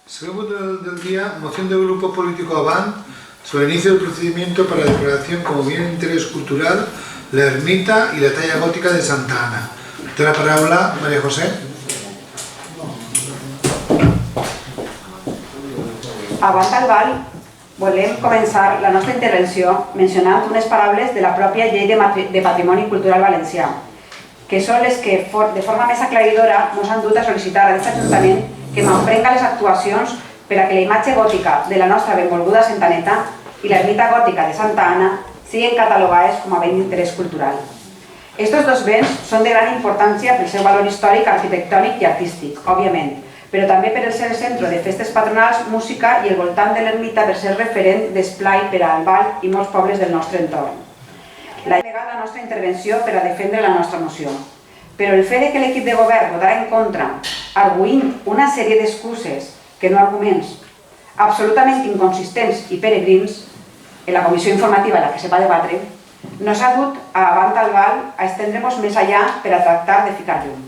Segundo del día, moción del Grupo Político Avant sobre el inicio del procedimiento para la declaración como bien de interés cultural la ermita y la talla gótica de Santa Ana. Té la paraula María José. Abans del val, volem començar la nostra intervenció mencionant unes paraules de la pròpia Llei de Patrimoni Cultural Valencià, que són les que, de forma més aclaridora, ens han dut a sol·licitar a aquest Ajuntament que m'emprenga les actuacions per a que la imatge gòtica de la nostra benvolguda Santaneta i l'ermita gòtica de Santa Anna siguin catalogades com a bé d'interès cultural. Estos dos béns són de gran importància pel seu valor històric, arquitectònic i artístic, òbviament, però també per ser el centre de festes patronals, música i el voltant de l'ermita per ser referent d'esplai per al Val i molts pobles del nostre entorn. La nostra intervenció per a defendre la nostra moció. Però el fet que l'equip de govern votarà en contra, arguint una sèrie d'excuses, que no arguments, absolutament inconsistents i peregrins, en la comissió informativa en la que se va debatre, nos ha dut Avant el val a estendre-nos més allà per a tractar de ficar llum.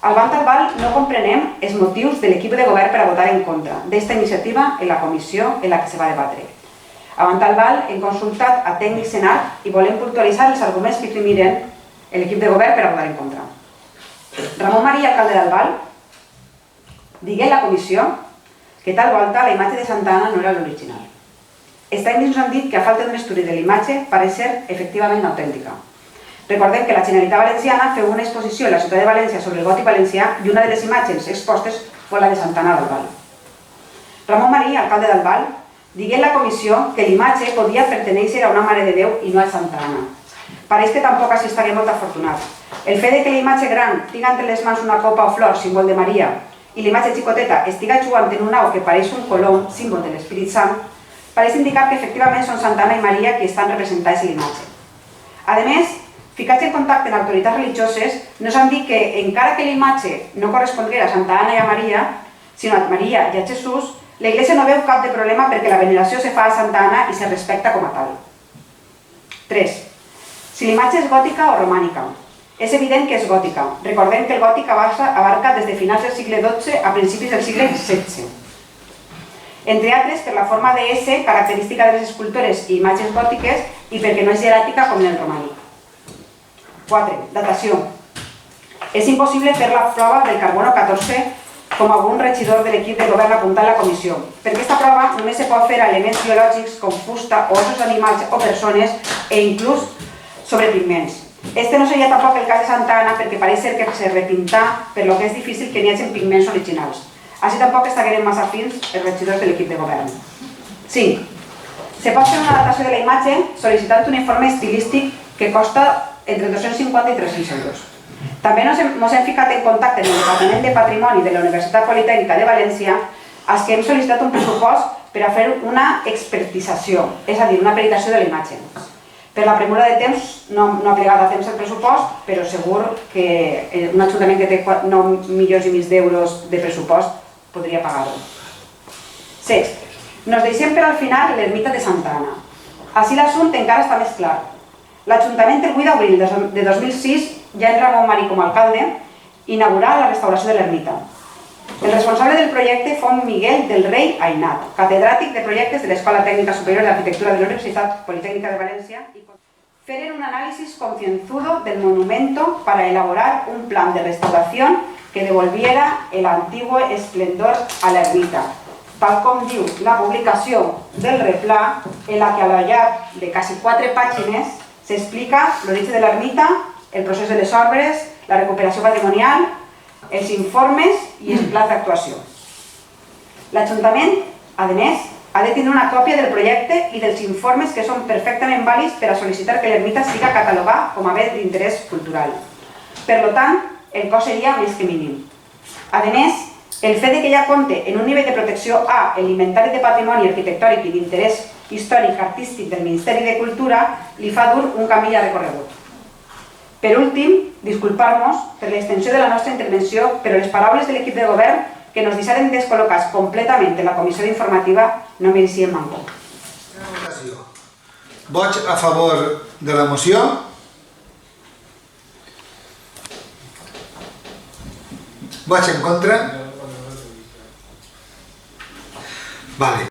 Avant el val no comprenem els motius de l'equip de govern per a votar en contra d'esta iniciativa en la comissió en la que se va debatre. Avant el val hem consultat a tècnics en art i volem puntualitzar els arguments que miren l'equip de govern per a votar en contra. Ramon Maria, alcalde del Val, digué en la comissió que tal volta la imatge de Santa Anna no era l'original. Els tècnics ens han dit que a falta d'un estudi de la imatge pareix ser efectivament autèntica. Recordem que la Generalitat Valenciana feu una exposició a la ciutat de València sobre el gòtic valencià i una de les imatges expostes fou la de Santa Anna del Val. Ramon Maria, alcalde del Val, digué en la comissió que l'imatge podia pertenèixer a una Mare de Déu i no a Santa Anna. Pareix que tampoc així estaria molt afortunat. El fet que la imatge gran tinga entre les mans una copa o flor, símbol de Maria, i la imatge xicoteta estiga jugant en un au que pareix un colom, símbol de l'Espírit Sant, pareix indicar que efectivament són Santa Anna i Maria qui estan representades en l'imatge. A més, ficats en contacte amb autoritats religioses, nos han dit que, encara que l'imatge no correspondria a Santa Anna i a Maria, sinó a Maria i a Jesús, l'Església no veu cap de problema perquè la veneració se fa a Santa Anna i se respecta com a tal. 3. Si l'imatge és gòtica o romànica. És evident que és gòtica. Recordem que el gòtic abarca des de finals del segle XII a principis del segle XVI. Entre altres, per la forma de S, característica de les escultores i imatges gòtiques, i perquè no és jeràtica com en el romànic. 4. Datació. És impossible fer la prova del carbono 14 com algun regidor de l'equip de govern apuntat a la comissió, perquè aquesta prova només se pot fer a elements biològics com fusta, ossos d'animals o persones e inclús sobre pigments. Este no seria tampoc el cas de Santa Anna perquè pareix ser que se repintà per lo que és difícil que n'hi hagi pigments originals. Així tampoc estagueren massa fins els regidors de l'equip de govern. 5. Se pot fer una datació de la imatge sol·licitant un informe estilístic que costa entre 250 i 300 euros. També ens hem ficat en contacte amb el Departament de Patrimoni de la Universitat Politècnica de València, als que hem sol·licitat un pressupost per a fer una expertització, és a dir, una peritació de la imatge. Per la premura de temps no ha plegat a temps el pressupost, però segur que un ajuntament que té 9 milions i mig d'euros de pressupost podria pagar-ho. 6. Nos deixem per al final l'ermita de Santa Anna. Així l'assumpte encara està més clar. L'Ajuntament el 8 d'abril de 2006, ja en Ramon Marí com a alcalde, inaugurà la restauració de l'ermita. El responsable del projecte fou Miguel del Rey Ainat, catedràtic de projectes de l'Escola Tècnica Superior d'Arquitectura de la Universitat Politécnica de Valencia, y feren un análisis concienzudo del monumento para elaborar un plan de restauración que devolviera el antiguo esplendor a la ermita, tal com diu la publicació del replà, en la que a lo llarg de quasi 4 pàgines s'explica l'origen de l'ermita, el procés de les obres, la recuperació patrimonial, els informes i els plans d'actuació. L'Ajuntament, a més, ha de tenir una còpia del projecte i dels informes que són perfectament vàlids per a sol·licitar que l'ermita siga catalogada com a bé d'interès cultural. Per tant, el cost seria més que mínim. A més, el fet que ja compte en un nivell de protecció A en l'Inventari de Patrimoni Arquitectònic i d'Interès Històric Artístic del Ministeri de Cultura li fa dur un camí ja recorregut. Per últim, disculpar-nos per l'extensió de la nostra intervenció, però les paraules de l'equip de govern que nos deixaren descol·locats completament en la comissió informativa no mereixien manco. Vots a favor de la moció? Vots en contra? Vale.